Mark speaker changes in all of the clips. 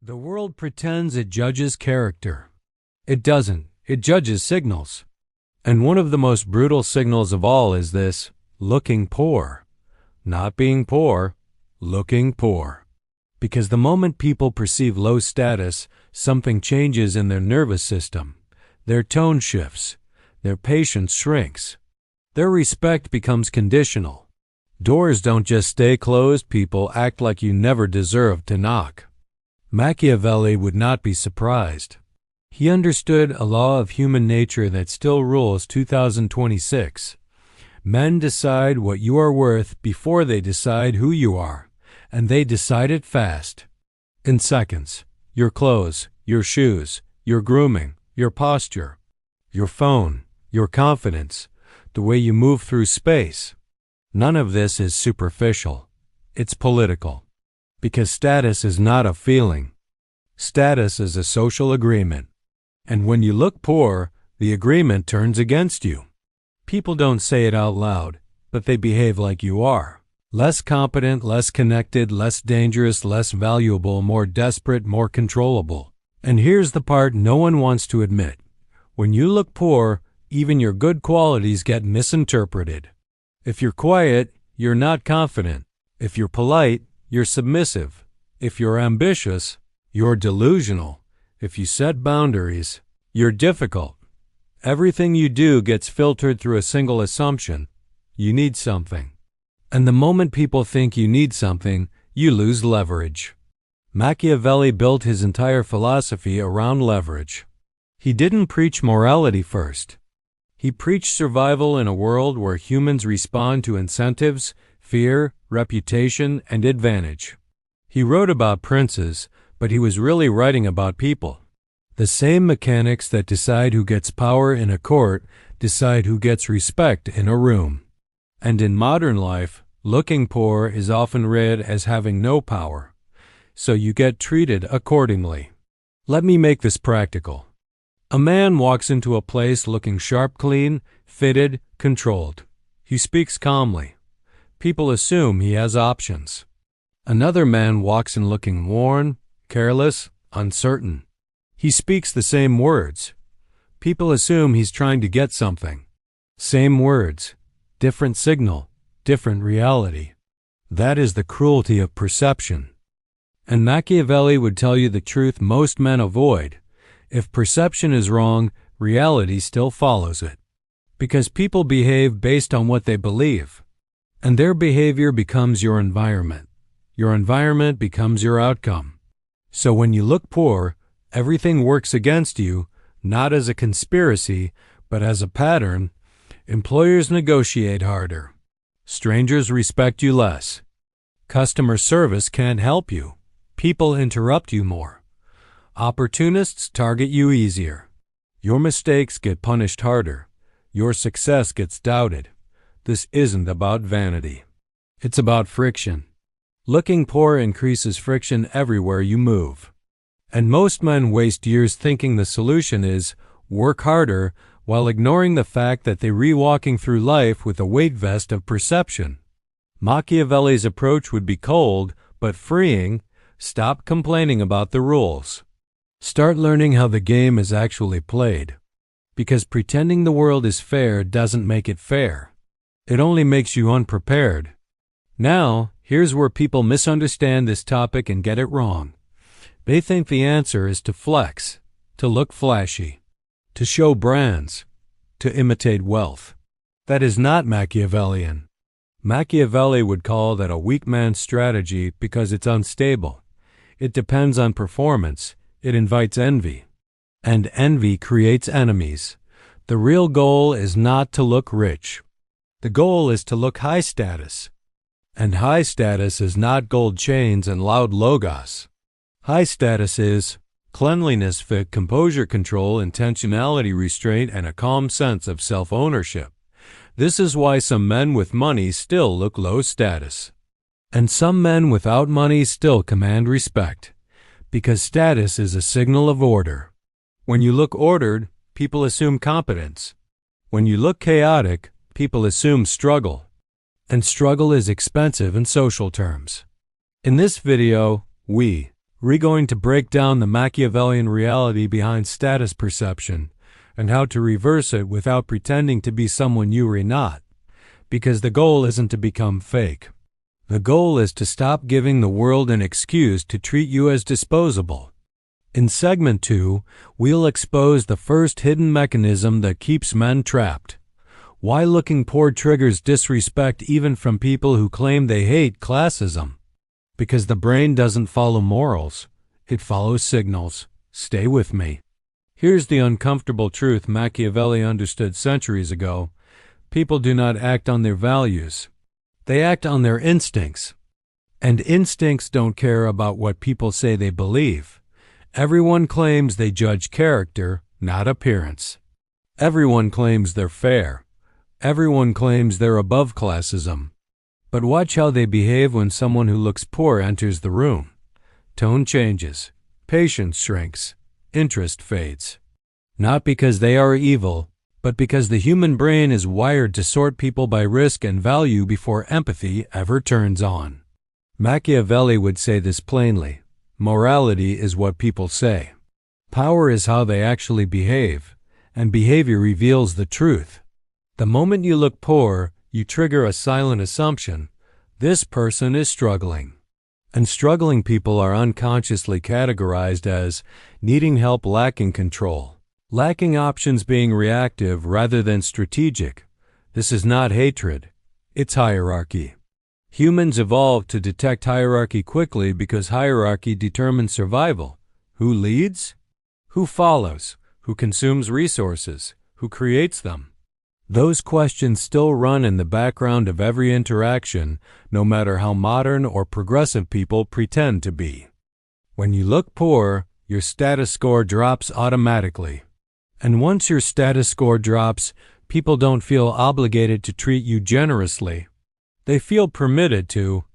Speaker 1: The world pretends it judges character. It doesn't. It judges signals. And one of the most brutal signals of all is this: looking poor. Not being poor, looking poor. Because the moment people perceive low status, something changes in their nervous system. Their tone shifts. Their patience shrinks. Their respect becomes conditional. Doors don't just stay closed, people act like you never deserved to knock. Machiavelli would not be surprised. He understood a law of human nature that still rules 2026. Men decide what you are worth before they decide who you are, and they decide it fast. In seconds. Your clothes, your shoes, your grooming, your posture, your phone, your confidence, the way you move through space. None of this is superficial. It's political. Because status is not a feeling. Status is a social agreement. And when you look poor, the agreement turns against you. People don't say it out loud, but they behave like you are. Less competent, less connected, less dangerous, less valuable, more desperate, more controllable. And here's the part no one wants to admit. When you look poor, even your good qualities get misinterpreted. If you're quiet, you're not confident. If you're polite, you're submissive. If you're ambitious, you're delusional. If you set boundaries, you're difficult. Everything you do gets filtered through a single assumption. You need something. And the moment people think you need something, you lose leverage. Machiavelli built his entire philosophy around leverage. He didn't preach morality first. He preached survival in a world where humans respond to incentives, fear, reputation, and advantage. He wrote about princes, but he was really writing about people. The same mechanics that decide who gets power in a court decide who gets respect in a room. And in modern life, looking poor is often read as having no power, so you get treated accordingly. Let me make this practical. A man walks into a place looking sharp, clean, fitted, controlled. He speaks calmly. People assume he has options. Another man walks in looking worn, careless, uncertain. He speaks the same words. People assume he's trying to get something. Same words, different signal, different reality. That is the cruelty of perception. And Machiavelli would tell you the truth most men avoid. If perception is wrong, reality still follows it. Because people behave based on what they believe. And their behavior becomes your environment. Your environment becomes your outcome. So when you look poor, everything works against you, not as a conspiracy, but as a pattern. Employers negotiate harder. Strangers respect you less. Customer service can't help you. People interrupt you more. Opportunists target you easier. Your mistakes get punished harder. Your success gets doubted. This isn't about vanity. It's about friction. Looking poor increases friction everywhere you move. And most men waste years thinking the solution is work harder while ignoring the fact that they're walking through life with a weight vest of perception. Machiavelli's approach would be cold but freeing. Stop complaining about the rules. Start learning how the game is actually played. Because pretending the world is fair doesn't make it fair. It only makes you unprepared. Now, here's where people misunderstand this topic and get it wrong. They think the answer is to flex, to look flashy, to show brands, to imitate wealth. That is not Machiavellian. Machiavelli would call that a weak man's strategy because it's unstable. It depends on performance. It invites envy. And envy creates enemies. The real goal is not to look rich. The goal is to look high status. And high status is not gold chains and loud logos. High status is cleanliness, fit, composure, control, intentionality, restraint, and a calm sense of self-ownership. This is why some men with money still look low status. And some men without money still command respect. Because status is a signal of order. When you look ordered, people assume competence. When you look chaotic, people assume struggle. And struggle is expensive in social terms. In this video, we, We're going to break down the Machiavellian reality behind status perception and how to reverse it without pretending to be someone you are not, because the goal isn't to become fake. The goal is to stop giving the world an excuse to treat you as disposable. In segment 2, we'll expose the first hidden mechanism that keeps men trapped. Why looking poor triggers disrespect even from people who claim they hate classism. Because the brain doesn't follow morals, it follows signals. Stay with me. Here's the uncomfortable truth Machiavelli understood centuries ago. People do not act on their values. They act on their instincts. And instincts don't care about what people say they believe. Everyone claims they judge character, not appearance. Everyone claims they're fair. Everyone claims they're above classism. But watch how they behave when someone who looks poor enters the room. Tone changes. Patience shrinks. Interest fades. Not because they are evil, but because the human brain is wired to sort people by risk and value before empathy ever turns on. Machiavelli would say this plainly. Morality is what people say. Power is how they actually behave, and behavior reveals the truth. The moment you look poor, you trigger a silent assumption. This person is struggling. And struggling people are unconsciously categorized as needing help, lacking control, lacking options, being reactive rather than strategic. This is not hatred. It's hierarchy. Humans evolved to detect hierarchy quickly because hierarchy determines survival. Who leads? Who follows? Who consumes resources? Who creates them? Those questions still run in the background of every interaction, no matter how modern or progressive people pretend to be. When you look poor, your status score drops automatically. And once your status score drops, people don't feel obligated to treat you generously. They feel permitted to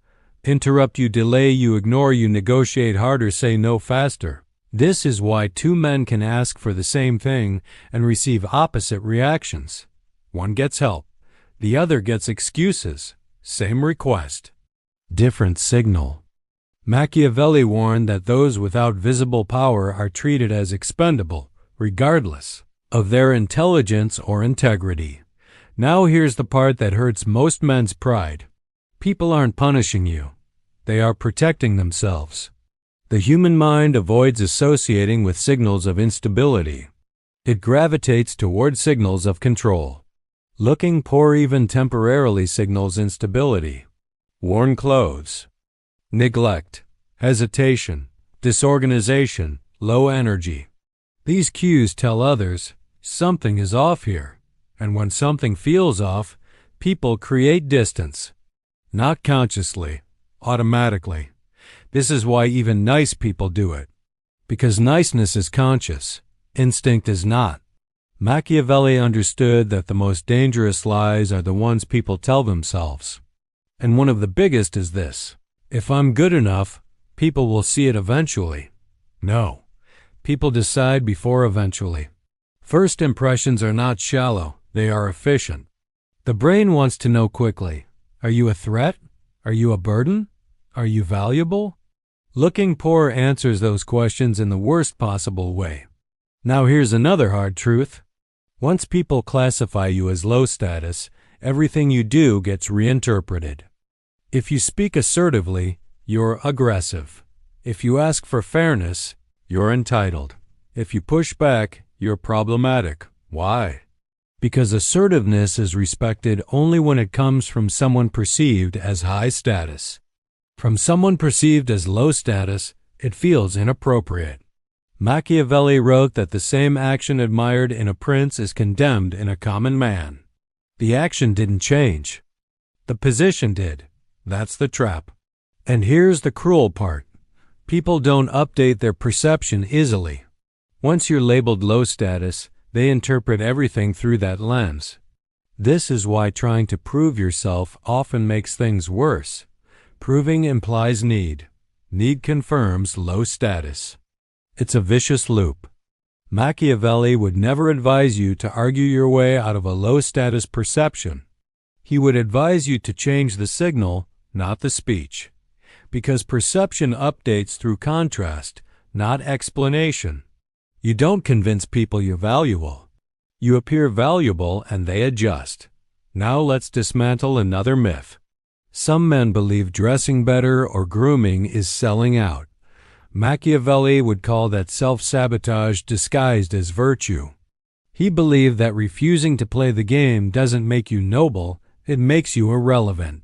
Speaker 1: interrupt you, delay you, ignore you, negotiate harder, say no faster. This is why two men can ask for the same thing and receive opposite reactions. One gets help. The other gets excuses. Same request. Different signal. Machiavelli warned that those without visible power are treated as expendable, regardless of their intelligence or integrity. Now here's the part that hurts most men's pride. People aren't punishing you. They are protecting themselves. The human mind avoids associating with signals of instability. It gravitates toward signals of control. Looking poor even temporarily signals instability. Worn clothes. Neglect. Hesitation. Disorganization. Low energy. These cues tell others something is off here. And when something feels off, people create distance. Not consciously, automatically. This is why even nice people do it. Because niceness is conscious. Instinct is not. Machiavelli understood that the most dangerous lies are the ones people tell themselves. And one of the biggest is this: if I'm good enough, people will see it eventually. No. People decide before eventually. First impressions are not shallow, they are efficient. The brain wants to know quickly: are you a threat? Are you a burden? Are you valuable? Looking poor answers those questions in the worst possible way. Now here's another hard truth. Once people classify you as low status, everything you do gets reinterpreted. If you speak assertively, you're aggressive. If you ask for fairness, you're entitled. If you push back, you're problematic. Why? Because assertiveness is respected only when it comes from someone perceived as high status. From someone perceived as low status, it feels inappropriate. Machiavelli wrote that the same action admired in a prince is condemned in a common man. The action didn't change. The position did. That's the trap. And here's the cruel part. People don't update their perception easily. Once you're labeled low status, they interpret everything through that lens. This is why trying to prove yourself often makes things worse. Proving implies need. Need confirms low status. It's a vicious loop. Machiavelli would never advise you to argue your way out of a low-status perception. He would advise you to change the signal, not the speech. because perception updates through contrast, not explanation. You don't convince people you're valuable. You appear valuable and they adjust. Now let's dismantle another myth. Some men believe dressing better or grooming is selling out. Machiavelli would call that self-sabotage disguised as virtue. He believed that refusing to play the game doesn't make you noble, it makes you irrelevant.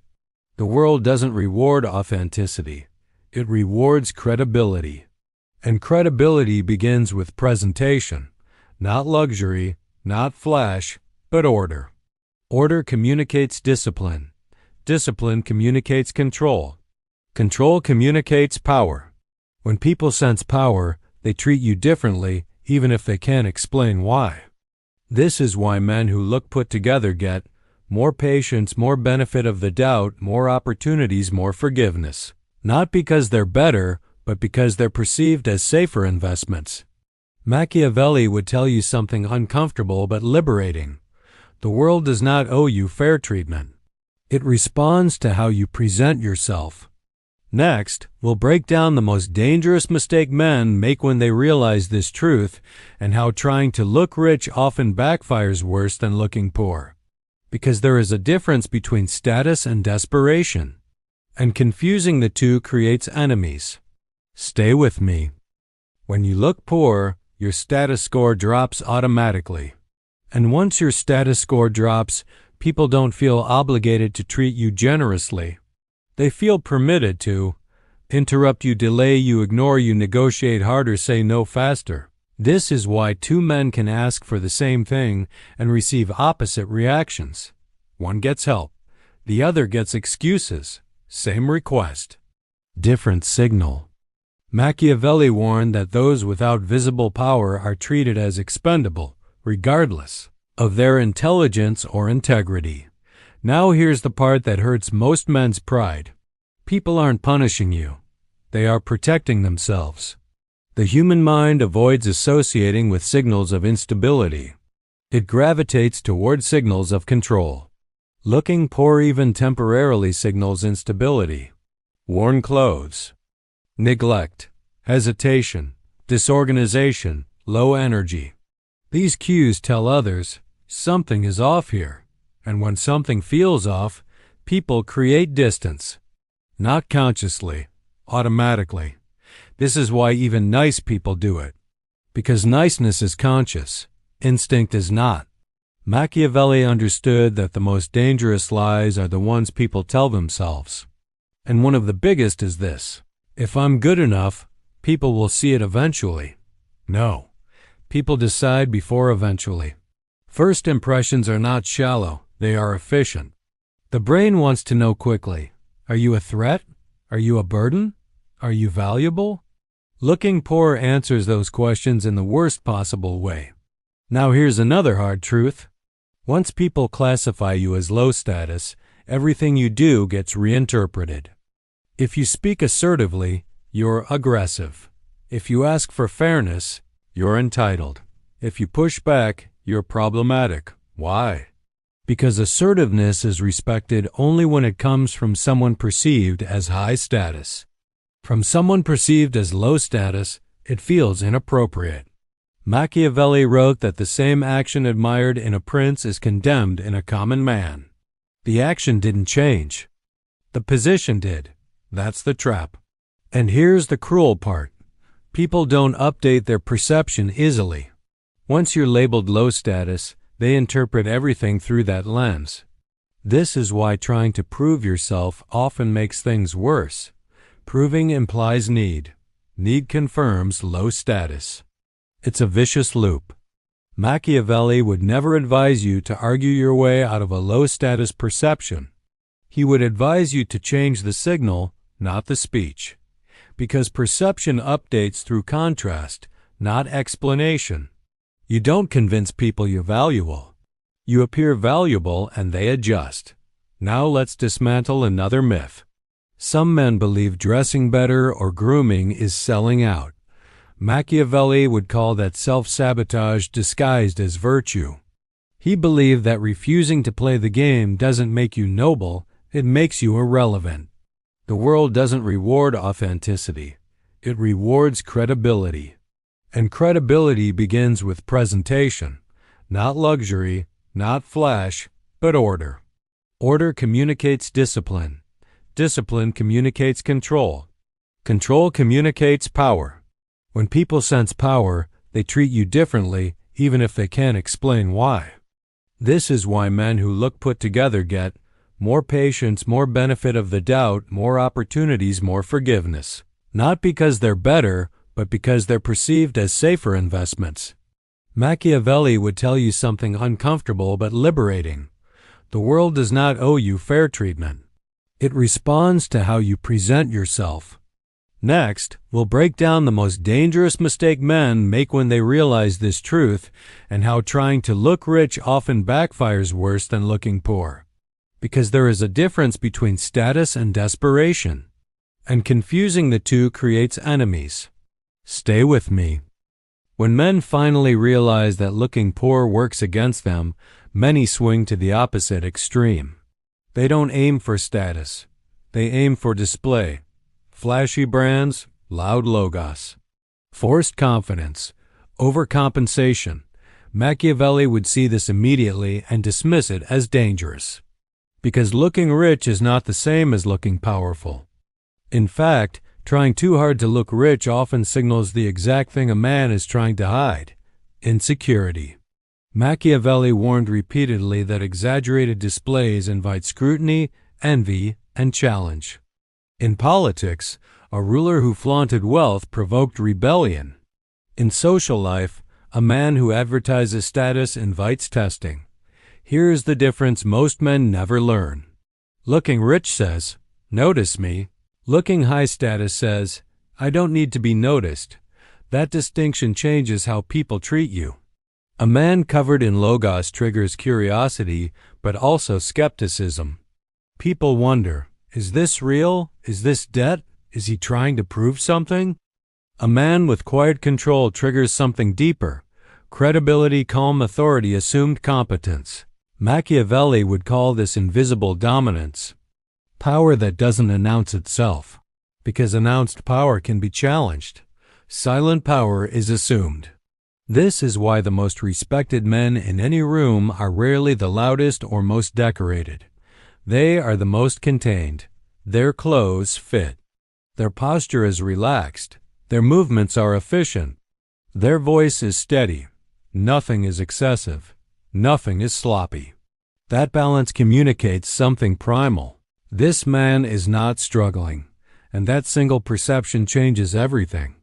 Speaker 1: The world doesn't reward authenticity. It rewards credibility. And credibility begins with presentation, not luxury, not flash, but order. Order communicates discipline. Discipline communicates control. Control communicates power. When people sense power, they treat you differently, even if they can't explain why. This is why men who look put together get more patience, more benefit of the doubt, more opportunities, more forgiveness. Not because they're better, but because they're perceived as safer investments. Machiavelli would tell you something uncomfortable but liberating. The world does not owe you fair treatment. It responds to how you present yourself. Next, we'll break down the most dangerous mistake men make when they realize this truth and how trying to look rich often backfires worse than looking poor. Because there is a difference between status and desperation, and confusing the two creates enemies. Stay with me. When you look poor, your status score drops automatically. And once your status score drops, people don't feel obligated to treat you generously. They feel permitted to interrupt you, delay you, ignore you, negotiate harder, say no faster. This is why two men can ask for the same thing and receive opposite reactions. One gets help. The other gets excuses. Same request. Different signal. Machiavelli warned that those without visible power are treated as expendable, regardless of their intelligence or integrity. Now here's the part that hurts most men's pride. People aren't punishing you. They are protecting themselves. The human mind avoids associating with signals of instability. It gravitates toward signals of control. Looking poor even temporarily signals instability. Worn clothes, neglect, hesitation, disorganization, low energy. These cues tell others something is off here. And when something feels off, people create distance. Not consciously, automatically. This is why even nice people do it. Because niceness is conscious, instinct is not. Machiavelli understood that the most dangerous lies are the ones people tell themselves. And one of the biggest is this: if I'm good enough, people will see it eventually. No, people decide before eventually. First impressions are not shallow, they are efficient. The brain wants to know quickly: are you a threat? Are you a burden? Are you valuable? Looking poor answers those questions in the worst possible way. Now here's another hard truth. Once people classify you as low status, everything you do gets reinterpreted. If you speak assertively, you're aggressive. If you ask for fairness, you're entitled. If you push back, you're problematic. Why? Because assertiveness is respected only when it comes from someone perceived as high status. From someone perceived as low status, it feels inappropriate. Machiavelli wrote that the same action admired in a prince is condemned in a common man. The action didn't change. The position did. That's the trap. And here's the cruel part. People don't update their perception easily. Once you're labeled low status, they interpret everything through that lens. This is why trying to prove yourself often makes things worse. Proving implies need. Need confirms low status. It's a vicious loop. Machiavelli would never advise you to argue your way out of a low-status perception. He would advise you to change the signal, not the speech. Because perception updates through contrast, not explanation. You don't convince people you're valuable. You appear valuable and they adjust. Now let's dismantle another myth. Some men believe dressing better or grooming is selling out. Machiavelli would call that self-sabotage disguised as virtue. He believed that refusing to play the game doesn't make you noble, it makes you irrelevant. The world doesn't reward authenticity. It rewards credibility. And credibility begins with presentation, not luxury, not flash, but order. Order communicates discipline. Discipline communicates control. Control communicates power. When people sense power, they treat you differently, even if they can't explain why. This is why men who look put together get more patience, more benefit of the doubt, more opportunities, more forgiveness. Not because they're better, but because they're perceived as safer investments. Machiavelli would tell you something uncomfortable but liberating. The world does not owe you fair treatment. It responds to how you present yourself. Next, we'll break down the most dangerous mistake men make when they realize this truth and how trying to look rich often backfires worse than looking poor. Because there is a difference between status and desperation, and confusing the two creates enemies. Stay with me. When men finally realize that looking poor works against them, many swing to the opposite extreme. They don't aim for status. They aim for display. Flashy brands, loud logos. Forced confidence, overcompensation. Machiavelli would see this immediately and dismiss it as dangerous. Because looking rich is not the same as looking powerful. In fact, trying too hard to look rich often signals the exact thing a man is trying to hide: insecurity. Machiavelli warned repeatedly that exaggerated displays invite scrutiny, envy, and challenge. In politics, a ruler who flaunted wealth provoked rebellion. In social life, a man who advertises status invites testing. Here's the difference most men never learn. Looking rich says, "Notice me." Looking high status says, "I don't need to be noticed." That distinction changes how people treat you. A man covered in logos triggers curiosity, but also skepticism. People wonder, is this real? Is this debt? Is he trying to prove something? A man with quiet control triggers something deeper: credibility, calm authority, assumed competence. Machiavelli would call this invisible dominance. Power that doesn't announce itself. Because announced power can be challenged. Silent power is assumed. This is why the most respected men in any room are rarely the loudest or most decorated. They are the most contained. Their clothes fit. Their posture is relaxed. Their movements are efficient. Their voice is steady. Nothing is excessive. Nothing is sloppy. That balance communicates something primal. This man is not struggling, and that single perception changes everything.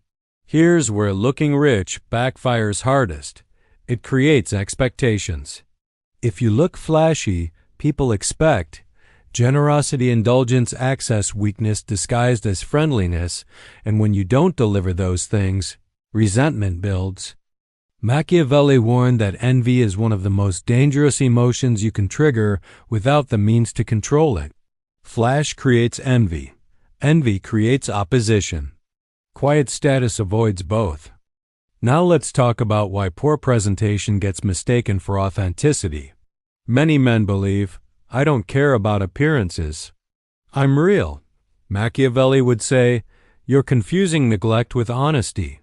Speaker 1: Here's where looking rich backfires hardest. It creates expectations. If you look flashy, people expect generosity, indulgence, access, weakness disguised as friendliness, and when you don't deliver those things, resentment builds. Machiavelli warned that envy is one of the most dangerous emotions you can trigger without the means to control it. Flash creates envy. Envy creates opposition. Quiet status avoids both. Now let's talk about why poor presentation gets mistaken for authenticity. Many men believe, "I don't care about appearances. I'm real." Machiavelli would say, "You're confusing neglect with honesty."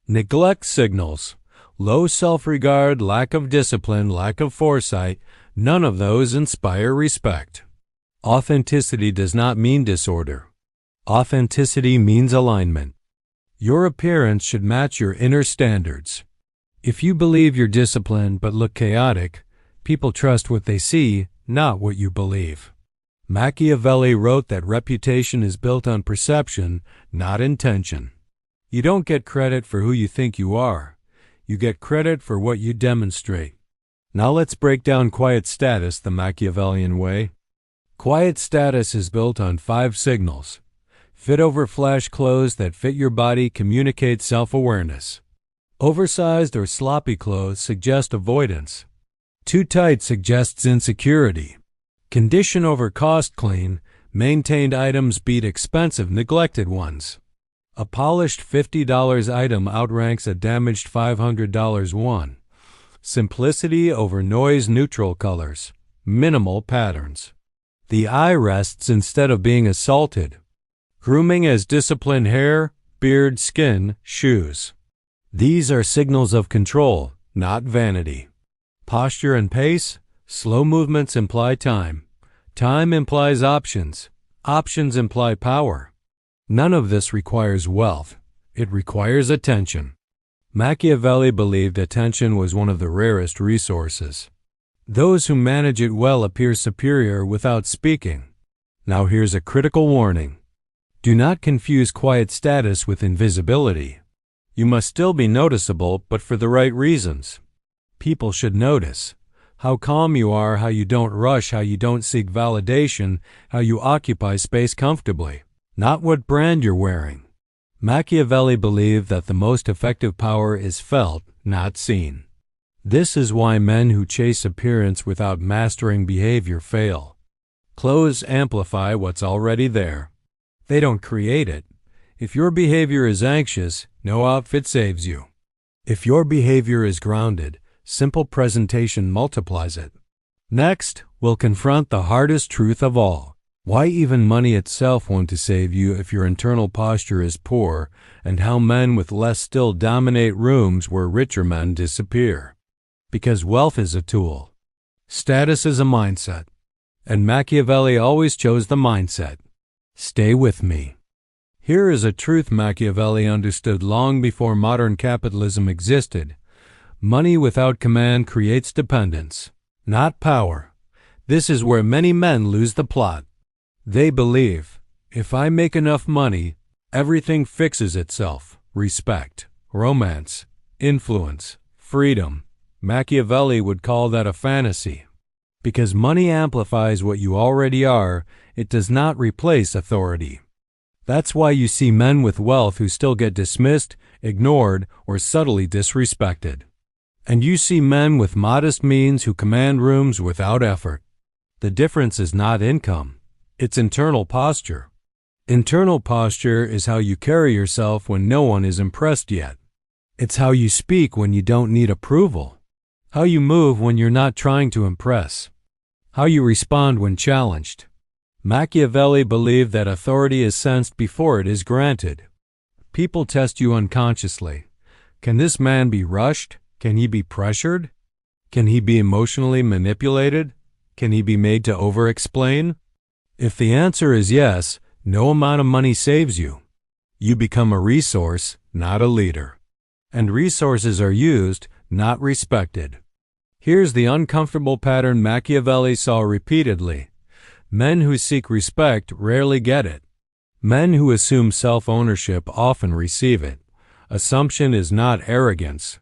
Speaker 1: Neglect signals low self-regard, lack of discipline, lack of foresight. None of those inspire respect. Authenticity does not mean disorder. Authenticity means alignment. Your appearance should match your inner standards. If you believe you're disciplined but look chaotic, people trust what they see, not what you believe. Machiavelli wrote that reputation is built on perception, not intention. You don't get credit for who you think you are. You get credit for what you demonstrate. Now let's break down quiet status the Machiavellian way. Quiet status is built on 5 signals. Fit over flash clothes that fit your body communicate self-awareness. Oversized or sloppy clothes suggest avoidance. Too tight suggests insecurity. Condition over cost clean, maintained items beat expensive neglected ones. A polished $50 item outranks a damaged $500 one. Simplicity over noise, neutral colors. Minimal patterns. The eye rests instead of being assaulted. Grooming as disciplined hair, beard, skin, shoes. These are signals of control, not vanity. Posture and pace. Slow movements imply time. Time implies options. Options imply power. None of this requires wealth. It requires attention. Machiavelli believed attention was one of the rarest resources. Those who manage it well appear superior without speaking. Now here's a critical warning. Do not confuse quiet status with invisibility. You must still be noticeable, but for the right reasons. People should notice how calm you are, how you don't rush, how you don't seek validation, how you occupy space comfortably, not what brand you're wearing. Machiavelli believed that the most effective power is felt, not seen. This is why men who chase appearance without mastering behavior fail. Clothes amplify what's already there. They don't create it. If your behavior is anxious, no outfit saves you. If your behavior is grounded, simple presentation multiplies it. Next, we'll confront the hardest truth of all. Why even money itself won't save you if your internal posture is poor, and how men with less still dominate rooms where richer men disappear. Because wealth is a tool. Status is a mindset. And Machiavelli always chose the mindset. Stay with me. Here is a truth Machiavelli understood long before modern capitalism existed. Money without command creates dependence, not power. This is where many men lose the plot. They believe, if I make enough money, everything fixes itself. Respect, romance, influence, freedom. Machiavelli would call that a fantasy. Because money amplifies what you already are, it does not replace authority. That's why you see men with wealth who still get dismissed, ignored, or subtly disrespected. And you see men with modest means who command rooms without effort. The difference is not income. It's internal posture. Internal posture is how you carry yourself when no one is impressed yet. It's how you speak when you don't need approval. How you move when you're not trying to impress. How you respond when challenged. Machiavelli believed that authority is sensed before it is granted. People test you unconsciously. Can this man be rushed? Can he be pressured? Can he be emotionally manipulated? Can he be made to over-explain? If the answer is yes, no amount of money saves you. You become a resource, not a leader. And resources are used, not respected. Here's the uncomfortable pattern Machiavelli saw repeatedly. Men who seek respect rarely get it. Men who assume self-ownership often receive it. Assumption is not arrogance.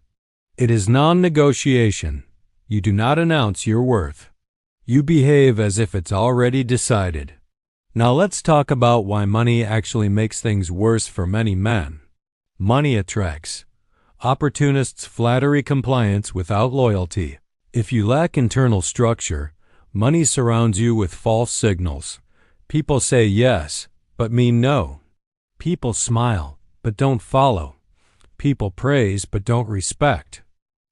Speaker 1: It is non-negotiation. You do not announce your worth. You behave as if it's already decided. Now let's talk about why money actually makes things worse for many men. Money attracts. Opportunists flattery compliance without loyalty. If you lack internal structure, money surrounds you with false signals. People say yes, but mean no. People smile, but don't follow. People praise, but don't respect.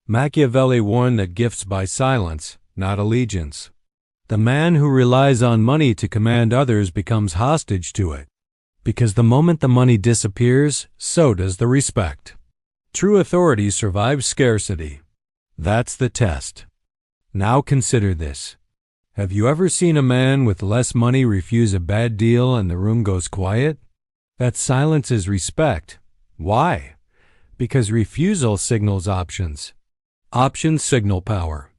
Speaker 1: Machiavelli warned that gifts buy silence, not allegiance. The man who relies on money to command others becomes hostage to it. Because the moment the money disappears, so does the respect. True authority survives scarcity. That's the test. Now consider this. Have you ever seen a man with less money refuse a bad deal and the room goes quiet? That silence is respect. Why? Because refusal signals options. Options signal power.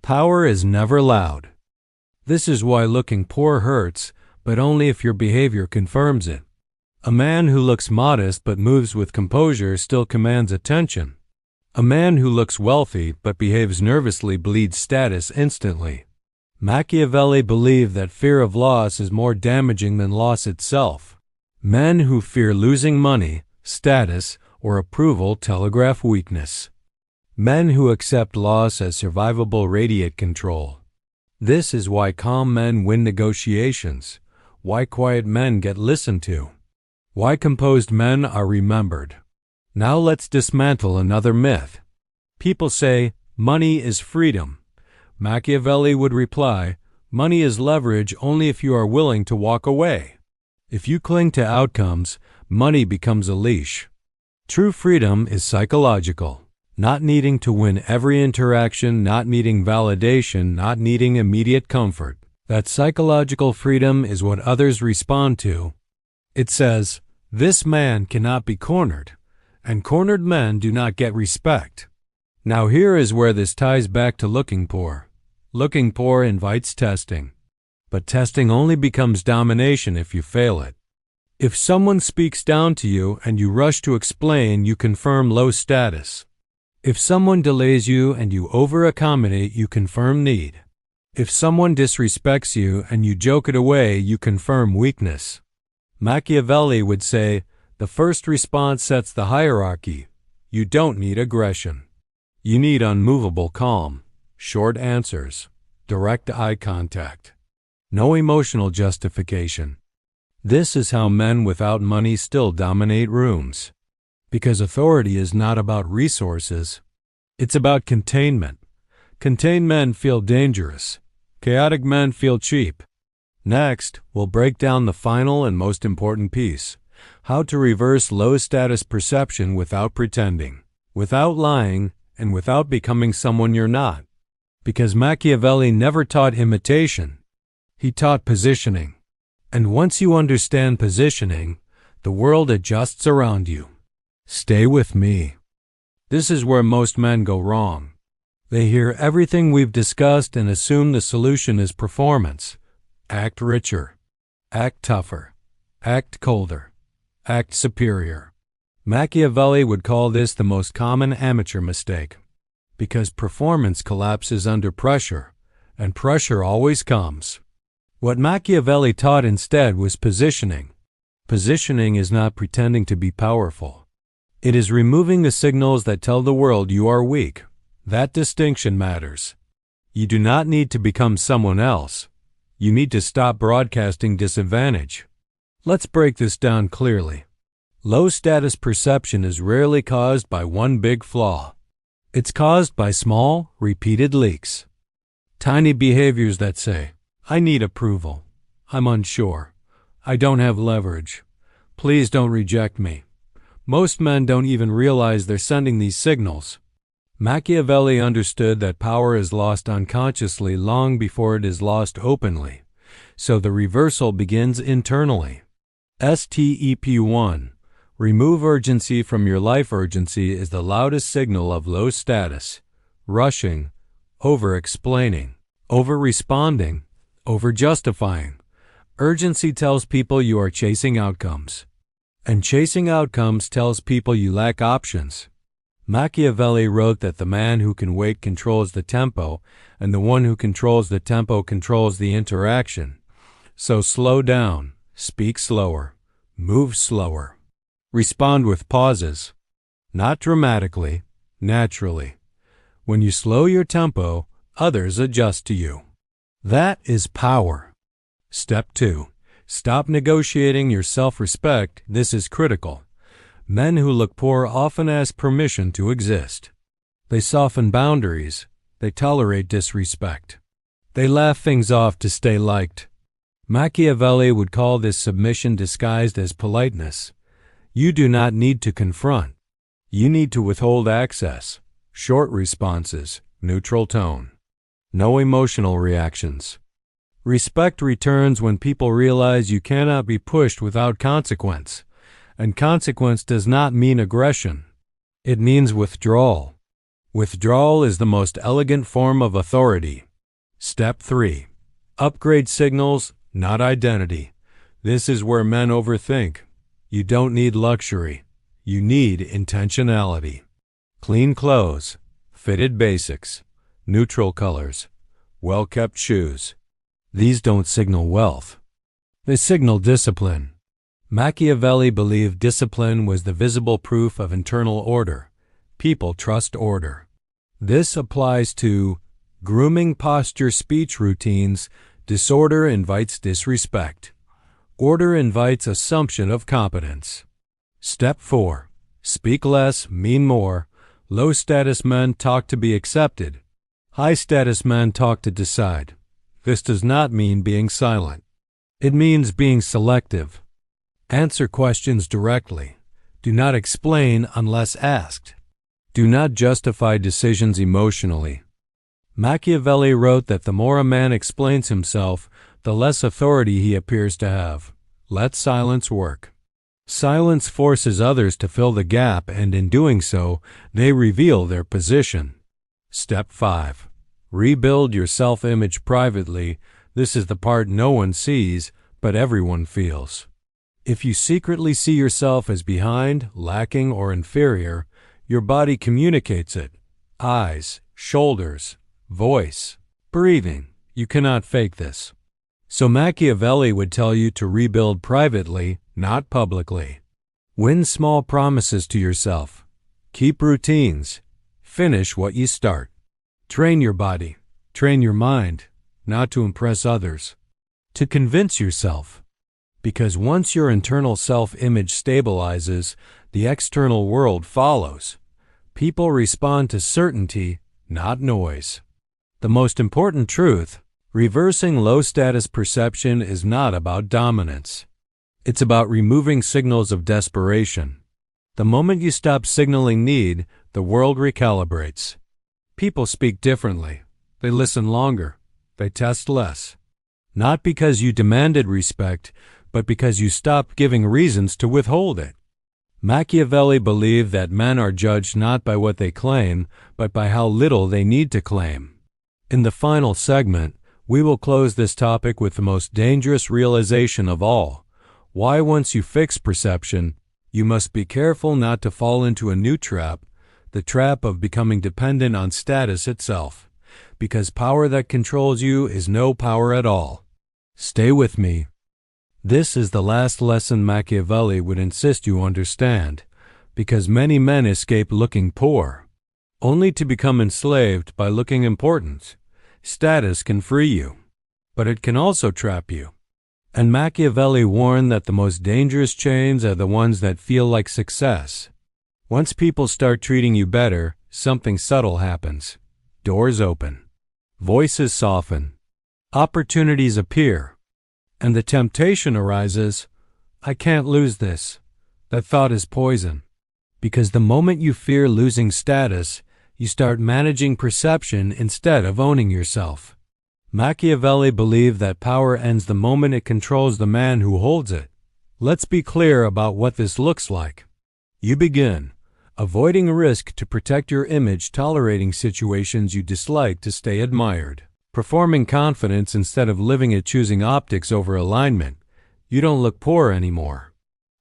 Speaker 1: Power is never loud. This is why looking poor hurts, but only if your behavior confirms it. A man who looks modest but moves with composure still commands attention. A man who looks wealthy but behaves nervously bleeds status instantly. Machiavelli believed that fear of loss is more damaging than loss itself. Men who fear losing money, status, or approval telegraph weakness. Men who accept loss as survivable radiate control. This is why calm men win negotiations, why quiet men get listened to, why composed men are remembered. Now let's dismantle another myth. People say, money is freedom. Machiavelli would reply, money is leverage only if you are willing to walk away. If you cling to outcomes, money becomes a leash. True freedom is psychological. Not needing to win every interaction, not needing validation, not needing immediate comfort. That psychological freedom is what others respond to. It says, "This man cannot be cornered," and cornered men do not get respect. Now here is where this ties back to looking poor. Looking poor invites testing. But testing only becomes domination if you fail it. If someone speaks down to you and you rush to explain, you confirm low status. If someone delays you and you over-accommodate, you confirm need. If someone disrespects you and you joke it away, you confirm weakness. Machiavelli would say, the first response sets the hierarchy. You don't need aggression. You need unmovable calm, short answers, direct eye contact. No emotional justification. This is how men without money still dominate rooms. Because authority is not about resources. It's about containment. Contained men feel dangerous. Chaotic men feel cheap. Next, we'll break down the final and most important piece. How to reverse low-status perception without pretending, without lying, and without becoming someone you're not. Because Machiavelli never taught imitation. He taught positioning. And once you understand positioning, the world adjusts around you. Stay with me. This is where most men go wrong. They hear everything we've discussed and assume the solution is performance. Act richer. Act tougher. Act colder. Act superior. Machiavelli would call this the most common amateur mistake. Because performance collapses under pressure, and pressure always comes. What Machiavelli taught instead was positioning. Positioning is not pretending to be powerful. It is removing the signals that tell the world you are weak. That distinction matters. You do not need to become someone else. You need to stop broadcasting disadvantage. Let's break this down clearly. Low-status perception is rarely caused by one big flaw. It's caused by small, repeated leaks. Tiny behaviors that say, I need approval. I'm unsure. I don't have leverage. Please don't reject me. Most men don't even realize they're sending these signals. Machiavelli understood that power is lost unconsciously long before it is lost openly. So the reversal begins internally. Step 1. Remove urgency from your life. Urgency is the loudest signal of low status. Rushing, over-explaining, over-responding, over-justifying. Urgency tells people you are chasing outcomes. And chasing outcomes tells people you lack options. Machiavelli wrote that the man who can wait controls the tempo, and the one who controls the tempo controls the interaction. So slow down, speak slower, move slower. Respond with pauses. Not dramatically, naturally. When you slow your tempo, others adjust to you. That is power. Step 2. Stop negotiating your self-respect. This is critical. Men who look poor often ask permission to exist. They soften boundaries. They tolerate disrespect. They laugh things off to stay liked. Machiavelli would call this submission disguised as politeness. You do not need to confront. You need to withhold access. Short responses, neutral tone. No emotional reactions. Respect returns when people realize you cannot be pushed without consequence. And consequence does not mean aggression. It means withdrawal. Withdrawal is the most elegant form of authority. Step 3. Upgrade signals, not identity. This is where men overthink. You don't need luxury. You need intentionality. Clean clothes, fitted basics, neutral colors, well-kept shoes. These don't signal wealth. They signal discipline. Machiavelli believed discipline was the visible proof of internal order. People trust order. This applies to grooming, posture, speech routines. Disorder invites disrespect. Order invites assumption of competence. Step 4. Speak less, mean more. Low-status men talk to be accepted. High-status men talk to decide. This does not mean being silent. It means being selective. Answer questions directly. Do not explain unless asked. Do not justify decisions emotionally. Machiavelli wrote that the more a man explains himself, the less authority he appears to have. Let silence work. Silence forces others to fill the gap, and in doing so, they reveal their position. Step 5. Rebuild your self-image privately. This is the part no one sees, but everyone feels. If you secretly see yourself as behind, lacking, or inferior, your body communicates it. Eyes, shoulders, voice, breathing. You cannot fake this. So Machiavelli would tell you to rebuild privately, not publicly. Win small promises to yourself. Keep routines. Finish what you start. Train your body. Train your mind, not to impress others, to convince yourself. Because once your internal self-image stabilizes, the external world follows. People respond to certainty, not noise. The most important truth: reversing low-status perception is not about dominance. It's about removing signals of desperation. The moment you stop signaling need, the world recalibrates. People speak differently. They listen longer. They test less. Not because you demanded respect, but because you stopped giving reasons to withhold it. Machiavelli believed that men are judged not by what they claim, but by how little they need to claim. In the final segment, we will close this topic with the most dangerous realization of all: why once you fix perception, you must be careful not to fall into a new trap, the trap of becoming dependent on status itself, because power that controls you is no power at all. Stay with me. This is the last lesson Machiavelli would insist you understand, because many men escape looking poor, only to become enslaved by looking important. Status can free you, but it can also trap you. And Machiavelli warned that the most dangerous chains are the ones that feel like success. Once people start treating you better, something subtle happens. Doors open. Voices soften. Opportunities appear. And the temptation arises: I can't lose this. That thought is poison. Because the moment you fear losing status, you start managing perception instead of owning yourself. Machiavelli believed that power ends the moment it controls the man who holds it. Let's be clear about what this looks like. You begin avoiding risk to protect your image, tolerating situations you dislike to stay admired, performing confidence instead of living it, choosing optics over alignment. You don't look poor anymore.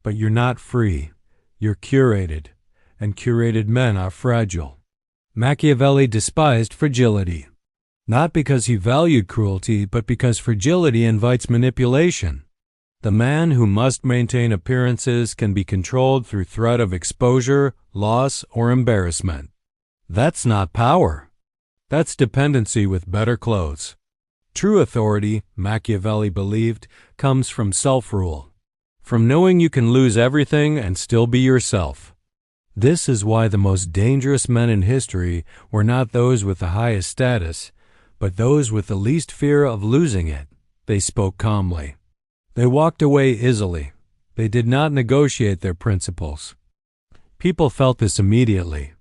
Speaker 1: But you're not free. You're curated, and curated men are fragile. Machiavelli despised fragility, not because he valued cruelty, but because fragility invites manipulation. The man who must maintain appearances can be controlled through threat of exposure, loss, or embarrassment. That's not power. That's dependency with better clothes. True authority, Machiavelli believed, comes from self-rule, from knowing you can lose everything and still be yourself. This is why the most dangerous men in history were not those with the highest status, but those with the least fear of losing it. They spoke calmly. They walked away easily. They did not negotiate their principles. People felt this immediately.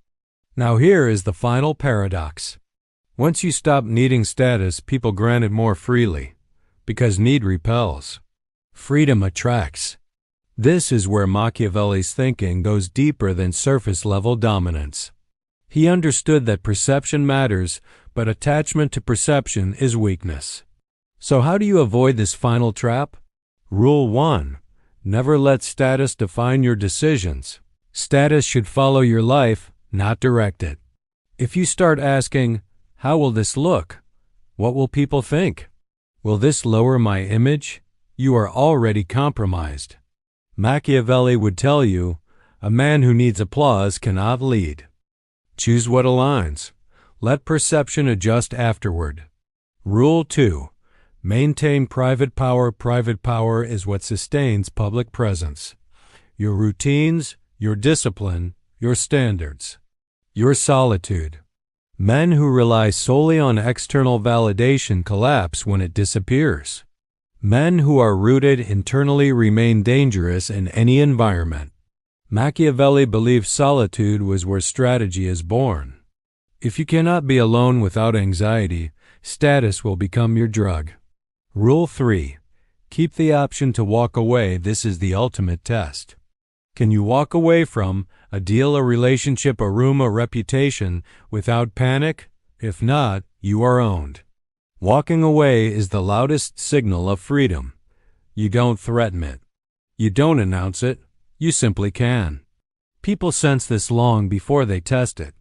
Speaker 1: Now here is the final paradox. Once you stop needing status, people grant it more freely, because need repels. Freedom attracts. This is where Machiavelli's thinking goes deeper than surface-level dominance. He understood that perception matters, but attachment to perception is weakness. So how do you avoid this final trap? Rule 1. Never let status define your decisions. Status should follow your life, not direct it. If you start asking, how will this look? What will people think? Will this lower my image? You are already compromised. Machiavelli would tell you, a man who needs applause cannot lead. Choose what aligns. Let perception adjust afterward. Rule 2. Maintain private power. Private power is what sustains public presence. Your routines, your discipline, your standards, your solitude. Men who rely solely on external validation collapse when it disappears. Men who are rooted internally remain dangerous in any environment. Machiavelli believed solitude was where strategy is born. If you cannot be alone without anxiety, status will become your drug. Rule 3. Keep the option to walk away. This is the ultimate test. Can you walk away from a deal, a relationship, a room, a reputation without panic? If not, you are owned. Walking away is the loudest signal of freedom. You don't threaten it. You don't announce it. You simply can. People sense this long before they test it.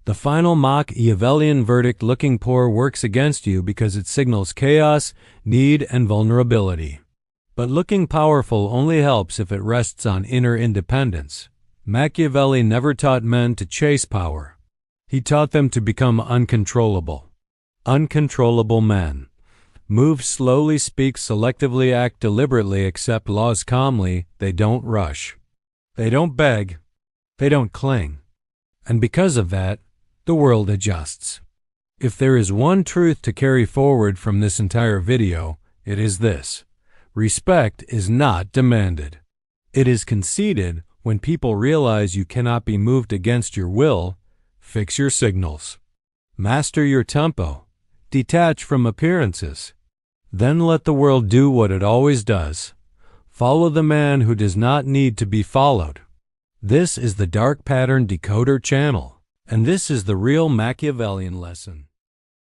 Speaker 1: The final Machiavellian verdict, looking poor, works against you because it signals chaos, need, and vulnerability. But looking powerful only helps if it rests on inner independence. Machiavelli never taught men to chase power. He taught them to become uncontrollable. Uncontrollable men. Move slowly, speak selectively, act deliberately, accept laws calmly. They don't rush. They don't beg. They don't cling. And because of that, the world adjusts. If there is one truth to carry forward from this entire video, it is this: respect is not demanded. It is conceded when people realize you cannot be moved against your will. Fix your signals. Master your tempo. Detach from appearances. Then let the world do what it always does. Follow the man who does not need to be followed. This is the Dark Pattern Decoder channel, and this is the real Machiavellian lesson.